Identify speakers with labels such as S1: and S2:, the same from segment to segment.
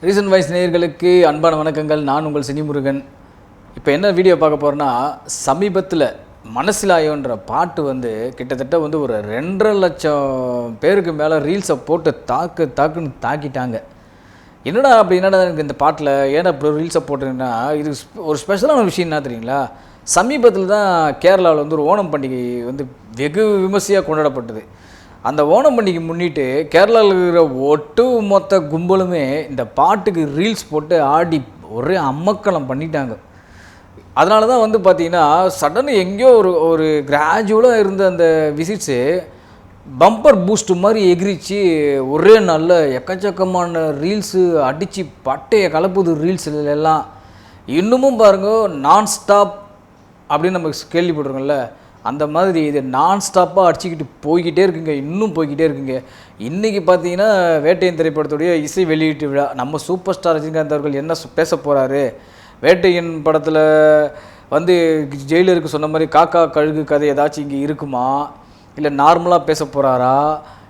S1: Reason voice நேயர்களுக்கு அன்பான வணக்கங்கள். நான் உங்கள் சினிமுருகன். இப்போ என்ன வீடியோ பார்க்க போகிறேன்னா, சமீபத்தில் மனசிலாயோன்ற பாட்டு கிட்டத்தட்ட ஒரு 2.5 லட்சம் பேருக்கு மேலே ரீல்ஸை போட்டு தாக்குன்னு தாக்கிட்டாங்க. என்னடா எனக்கு இந்த பாட்டில் ஏன்னா இப்போ ரீல்ஸை போட்டுருங்கன்னா, இது ஒரு ஸ்பெஷலான விஷயம் என்ன தெரியுங்களா? சமீபத்தில் தான் கேரளாவில் ஒரு ஓணம் பண்டிகை வெகு விமர்சையாக கொண்டாடப்பட்டது. அந்த ஓணம் பண்டிகை முன்னிட்டு கேரளாவில் இருக்கிற ஒட்டு மொத்த கும்பலுமே இந்த பாட்டுக்கு ரீல்ஸ் போட்டு ஆடி ஒரே அம்மக்களம் பண்ணிட்டாங்க. அதனால தான் பார்த்திங்கன்னா சடனு எங்கேயோ ஒரு கிராஜுவலாக இருந்த அந்த விசிட்ஸு பம்பர் பூஸ்ட் மாதிரி எகிரிச்சு ஒரே நல்ல எக்கச்சக்கமான ரீல்ஸு அடித்து பட்டையை கலப்புது ரீல்ஸில் எல்லாம். இன்னமும் பாருங்கள், நான் ஸ்டாப் அப்படின்னு நம்ம கேள்விப்பட்டிருக்கோம்ல, அந்த மாதிரி இது நான் ஸ்டாப்பாக அடிச்சுக்கிட்டு போய்கிட்டே இருக்குங்க, இன்னும் போய்கிட்டே இருக்குங்க. இன்றைக்கி பார்த்தீங்கன்னா வேட்டையன் திரைப்படத்துடைய இசை வெளியீட்டு விழா. நம்ம சூப்பர் ஸ்டார் ரஜினிகாந்த் அவர்கள் என்ன பேச போகிறாரு, வேட்டையன் படத்தில் ஜெயிலருக்கு சொன்ன மாதிரி காக்கா கழுகு கதை ஏதாச்சும் இங்கே இருக்குமா, இல்லை நார்மலாக பேச போகிறாரா,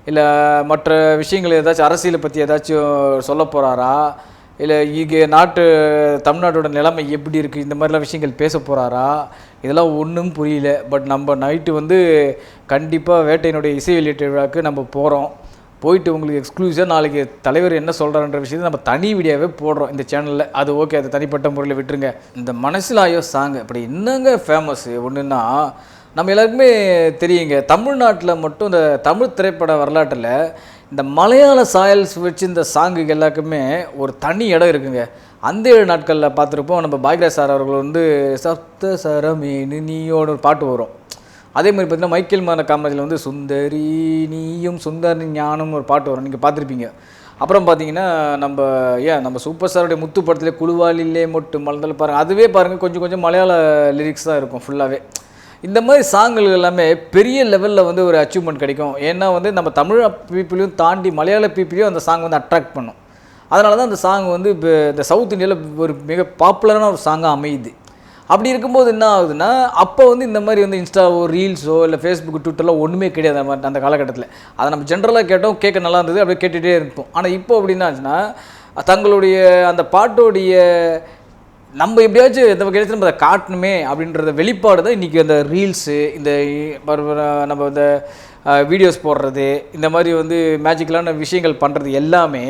S1: இல்லை மற்ற விஷயங்கள் ஏதாச்சும் அரசியலை பற்றி ஏதாச்சும் சொல்ல போகிறாரா, இல்லை இங்கே தமிழ்நாட்டோட நிலைமை எப்படி இருக்குது, இந்த மாதிரிலாம் விஷயங்கள் பேச போகிறாரா, இதெல்லாம் ஒன்றும் புரியல. பட் நம்ம நைட்டு கண்டிப்பாக வேட்டையினுடைய இசை வெளியீட்டு விழாவுக்கு நம்ம போகிறோம். போயிட்டு உங்களுக்கு எக்ஸ்க்ளூசிவாக நாளைக்கு தலைவர் என்ன சொல்கிறாருன்ற விஷயத்தை நம்ம தனி வீடியோவே போடுறோம் இந்த சேனலில். அது ஓகே, அது தனிப்பட்ட முறையில் விட்டுருங்க. இந்த மனசிலாயோ சாங் அப்படி என்னங்க ஃபேமஸ்ஸு ஒன்றுன்னா, நம்ம எல்லாருக்குமே தெரியுங்க, தமிழ்நாட்டில் மட்டும் இந்த தமிழ் திரைப்பட வரலாற்றில் இந்த மலையாள சாயல்ஸ் வச்சு இந்த சாங்குக்கு எல்லாருக்குமே ஒரு தனி இடம் இருக்குங்க. அந்த 7 நாட்களில் பார்த்துருப்போம், நம்ம பாக்யராஜ் சார் அவர்கள் சப்த சரமேனு நீயோட ஒரு பாட்டு வரும். அதே மாதிரி பார்த்திங்கன்னா மைக்கேல் மான காமராஜில் சுந்தரி நீயும் சுந்தரி ஞானம் ஒரு பாட்டு வரும், நீங்கள் பார்த்துருப்பீங்க. அப்புறம் பார்த்தீங்கன்னா நம்ம சூப்பர் ஸ்டாருடைய முத்து படத்தில் குழுவாலிலே மொட்டு மலர்ந்தாலும் பாருங்கள், அதுவே பாருங்கள் கொஞ்சம் மலையாள லிரிக்ஸ் தான் இருக்கும் ஃபுல்லாகவே. இந்த மாதிரி சாங்குகள் எல்லாமே பெரிய லெவலில் ஒரு அச்சீவ்மெண்ட் கிடைக்கும். ஏன்னா நம்ம தமிழ் பீப்புளையும் தாண்டி மலையாள பீப்புளையும் அந்த சாங் அட்ராக்ட் பண்ணும். அதனால தான் அந்த சாங் இப்போ இந்த சவுத் இந்தியாவில் ஒரு மிக பாப்புலரான ஒரு சாங்காக அமையுது. அப்படி இருக்கும்போது என்ன ஆகுதுன்னா, அப்போ இந்த மாதிரி இன்ஸ்டாவோ ரீல்ஸோ இல்லை ஃபேஸ்புக் ட்விட்டர்லாம் ஒன்றுமே கிடையாது அந்த காலகட்டத்தில். அதை நம்ம ஜென்ரலாக கேட்டோம், கேட்க நல்லா இருந்தது, அப்படியே கேட்டுகிட்டே இருப்போம். ஆனால் இப்போ அப்படின்னாச்சுன்னா தங்களுடைய அந்த பாட்டோடைய நம்ம எப்படியாச்சும் எந்த வகையில் நம்ம அதை காட்டணுமே அப்படின்றத வெளிப்பாடு தான் இன்றைக்கி அந்த ரீல்ஸு, இந்த நம்ம இந்த வீடியோஸ் போடுறது, இந்த மாதிரி மேஜிக்கலான விஷயங்கள் பண்ணுறது எல்லாமே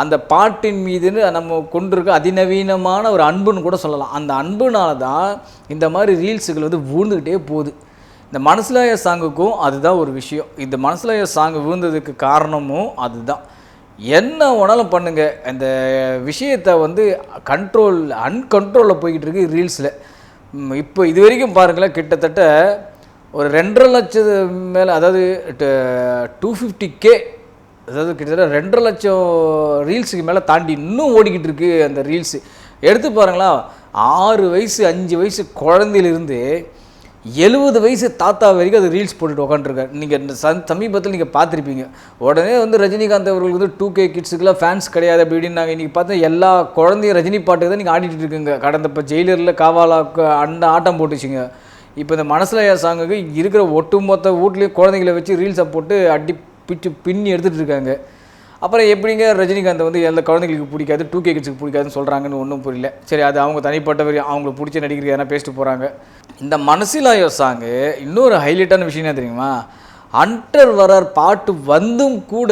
S1: அந்த பாட்டின் மீதுன்னு நம்ம கொண்டிருக்க அதிநவீனமான ஒரு அன்புன்னு கூட சொல்லலாம். அந்த அன்புனால தான் இந்த மாதிரி ரீல்ஸுகள் விழுந்துக்கிட்டே போகுது. இந்த மனசிலாய சாங்குக்கும் அதுதான் ஒரு விஷயம். இந்த மனசிலாய சாங்கு விழுந்ததுக்கு காரணமும் அதுதான். என்ன வேணாலும் பண்ணுங்கள், இந்த விஷயத்தை அன்கண்ட்ரோலில் போய்கிட்டு இருக்கு ரீல்ஸில். இப்போ இது வரைக்கும் பாருங்களேன், கிட்டத்தட்ட ஒரு 2.5 லட்சம் மேலே, அதாவது 250K, அதாவது கிட்டத்தட்ட 2.5 லட்சம் ரீல்ஸுக்கு மேலே தாண்டி இன்னும் ஓடிக்கிட்டு இருக்குது அந்த ரீல்ஸு. எடுத்து பாருங்களா, 6 வயசு 5 வயசு குழந்தையிலிருந்து 70 வயசு தாத்தா வரைக்கும் அது ரீல்ஸ் போட்டுட்டு உட்காந்துருக்காரு. நீங்கள் இந்த சமீபத்தில் நீங்கள் பார்த்துருப்பீங்க. உடனே ரஜினிகாந்த் அவர்களுக்கு 2K கிட்ஸுக்கெலாம் ஃபேன்ஸ் கிடையாது அப்படின்னு நாங்கள் இன்றைக்கி பார்த்தா எல்லா குழந்தையும் ரஜினி பாட்டுக்கு தான் நீங்கள் ஆடிட்டு இருக்குங்க. கடந்த இப்போ ஜெயிலரில் காவாலாக்கு ஆட்டம் போட்டுச்சுங்க. இப்போ இந்த மனசிலாய சாங்குக்கு இருக்கிற ஒட்டுமொத்த வீட்லேயும் குழந்தைங்களை வச்சு ரீல்ஸை போட்டு அடி பின்னி எடுத்துகிட்டு இருக்காங்க. அப்புறம் எப்படிங்க ரஜினிகாந்த் எல்லா குழந்தைங்களுக்கு பிடிக்காது, 2K கிட்ஸுக்கு பிடிக்காதுன்னு சொல்கிறாங்கன்னு ஒன்றும் புரியல. சரி, அது அவங்க தனிப்பட்ட அவங்களுக்கு பிடிச்ச நடிகர் எதனா பேசிட்டு போகிறாங்க. இந்த மனசிலாயோ சாங்கு இன்னொரு ஹைலைட்டான விஷயம் என்ன தெரியுமா, அன்டர் வரார் பாட்டு கூட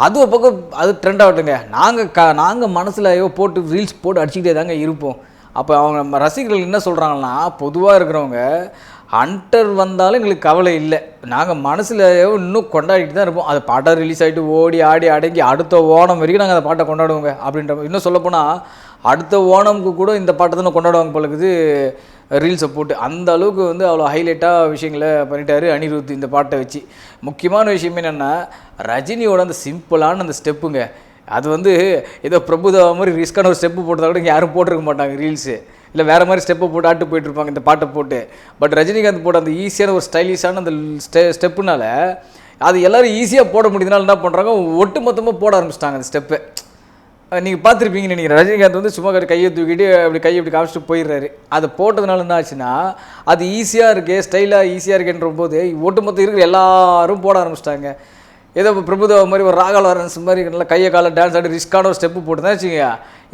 S1: அது ஒரு பக்கம் அது ட்ரெண்ட் ஆகட்டுங்க, நாங்கள் மனசிலாயோ போட்டு ரீல்ஸ் போட்டு அடிச்சுக்கிட்டே தாங்க இருப்போம். அப்போ அவங்க ரசிகர்கள் என்ன சொல்கிறாங்கன்னா, பொதுவாக இருக்கிறவங்க அன்டர் வந்தாலும் எங்களுக்கு கவலை இல்லை, நாங்கள் மனசில் இன்னும் கொண்டாடிட்டு தான் இருப்போம். அது பாட்டாக ரிலீஸ் ஆகிட்டு ஓடி ஆடி அடங்கி அடுத்த ஓணம் வரைக்கும் நாங்கள் அந்த பாட்டை கொண்டாடுவோங்க அப்படின்ற. இன்னும் சொல்லப்போனால் அடுத்த ஓணமுக்கு கூட இந்த பாட்டை தானே கொண்டாடுவாங்க போலக்குது ரீல்ஸை போட்டு. அந்த அளவுக்கு அவ்வளோ ஹைலைட்டாக விஷயங்களை பண்ணிட்டாரு அனிருத் இந்த பாட்டை வச்சு. முக்கியமான விஷயம் என்னென்னா, ரஜினியோட அந்த சிம்பிளான அந்த ஸ்டெப்புங்க, அது ஏதோ பிரபுதேவா மாதிரி ரிஸ்க்கான ஒரு ஸ்டெப்பு போட்டதாக கூட யாரும் போட்டிருக்க மாட்டாங்க ரீல்ஸு, இல்லை வேறு மாதிரி ஸ்டெப்பை போட்டு ஆட்டு போயிட்டுருப்பாங்க இந்த பாட்டை போட்டு. பட் ரஜினிகாந்த் போட்ட அந்த ஈஸியான ஒரு ஸ்டைலிஷான அந்த ஸ்டெப்புனால அது எல்லோரும் ஈஸியாக போட முடியுதுனால என்ன பண்ணுறாங்க, ஒட்டு மொத்தமாக போட ஆரம்பிச்சிட்டாங்க அந்த ஸ்டெப்பை. நீங்கள் பார்த்துருப்பீங்கன்னு நினைக்கிறேன். ரஜினிகாந்த் சும்மா கையை தூக்கிட்டு கையை இப்படி காமிச்சிட்டு போயிடுறாரு. அதை போட்டதுனால என்ன ஆச்சுன்னா, அது ஈஸியாக இருக்கே, ஸ்டைலாக ஈஸியாக இருக்கேன்ற போது ஒட்டுமொத்தம் இருக்கிற எல்லாரும் போட ஆரம்பிச்சிட்டாங்க. ஏதோ பிரபுதேவா மாதிரி ஒரு ராகா லாரன்ஸ் மாதிரி நல்லா கையை காலை டான்ஸ் ஆடி ரிஸ்க்கான ஒரு ஸ்டெப்பு போட்டு தான் வச்சுக்கோங்க.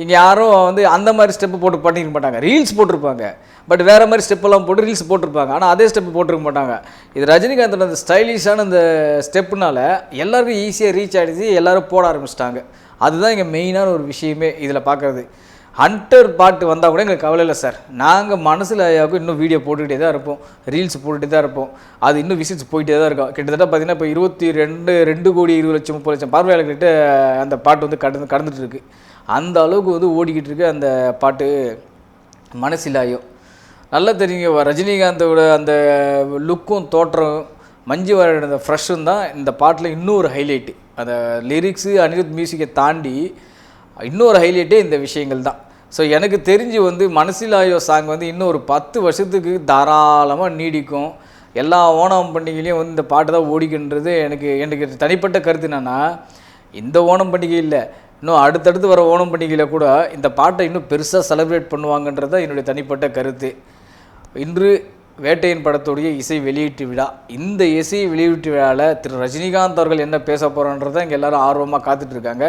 S1: இங்கே யாரும் வந்து அந்த மாதிரி ஸ்டெப்பு போட்டு பண்ணிக்க மாட்டாங்க. ரீல்ஸ் போட்டிருப்பாங்க, பட் வேறு மாதிரி ஸ்டெப்பெல்லாம் போட்டு ரீல்ஸ் போட்டிருப்பாங்க, ஆனால் அதே ஸ்டெப்பு போட்டிருக்க மாட்டாங்க. இது ரஜினிகாந்தோட அந்த ஸ்டைலிஷான அந்த ஸ்டெப்புனால எல்லாருக்கும் ஈஸியாக ரீச் ஆகிடுச்சு, எல்லோரும் போட ஆரம்பிச்சிட்டாங்க. அதுதான் இங்கே மெயினான ஒரு விஷயமே இதில் பார்க்குறது. ஹண்டர் பாட்டு வந்தால் கூட எங்களுக்கு கவலை இல்லை சார். நாங்கள் மனசில் ஐயாவுக்கு இன்னும் வீடியோ போட்டுக்கிட்டே தான் இருப்போம், ரீல்ஸ் போட்டுகிட்டே தான் இருப்போம். அது இன்னும் விசிட்ஸ் போயிட்டே தான் இருக்கும். கிட்டத்தட்ட பார்த்திங்கன்னா இப்போ 2 கோடி 20 லட்சம் 30 லட்சம் பார்வையாளர்கிட்ட அந்த பாட்டு வந்து கடந்துட்டு இருக்கு. அந்த அளவுக்கு வந்து ஓடிக்கிட்டு இருக்கு அந்த பாட்டு மனசிலாயோ. நல்லா தெரியுங்க, ரஜினிகாந்தோட அந்த லுக்கும் தோற்றம் மஞ்சு வாரியோட அந்த ஃப்ரெஷ்ஷும் தான் இந்த பாட்டில் இன்னொரு ஹைலைட்டு. அந்த லிரிக்ஸு அனிருத் மியூசிக்கை தாண்டி இன்னொரு ஹைலைட்டே இந்த விஷயங்கள் தான். ஸோ எனக்கு தெரிஞ்சு வந்து மனசிலாயோ சாங் வந்து இன்னும் ஒரு 10 வருஷத்துக்கு தாராளமாக நீடிக்கும். எல்லா ஓணம் பண்டிகையிலையும் வந்து இந்த பாட்டு தான் ஓடிக்கின்றது எனக்கு தனிப்பட்ட கருத்து. என்னென்னா, இந்த ஓணம் பண்டிகை இல்லை, இன்னும் அடுத்தடுத்து வர ஓணம் பண்டிகையில் கூட இந்த பாட்டை இன்னும் பெருசாக செலிப்ரேட் பண்ணுவாங்கன்றது தான் என்னுடைய தனிப்பட்ட கருத்து. இன்று வேட்டையின் படத்துடைய இசை வெளியீட்டு விழா. இந்த இசை வெளியீட்டு விழாவில் திரு ரஜினிகாந்த் அவர்கள் என்ன பேச போகிறோன்றதை இங்கே எல்லோரும் ஆர்வமாக காத்துட்ருக்காங்க.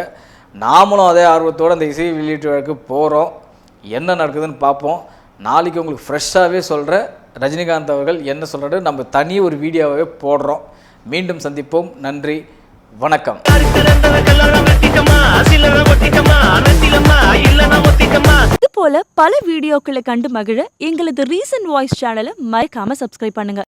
S1: நாமளும் அதே ஆர்வத்தோடு அந்த இசை வெளியீட்டு விழாவுக்கு போகிறோம். என்ன நடக்குதுன்னு பார்ப்போம். நாளைக்கு உங்களுக்கு ஃப்ரெஷ்ஷாகவே சொல்கிறேன், ரஜினிகாந்த் அவர்கள் என்ன சொல்கிறாரு நம்ம தனி ஒரு வீடியோவாகவே போடுறோம். மீண்டும் சந்திப்போம். நன்றி, வணக்கம்.
S2: இது போல பல வீடியோக்களை கண்டு மகிழ எங்களது ரீசன்ட் வாய்ஸ் சேனலை மறக்காம சப்ஸ்கிரைப் பண்ணுங்க.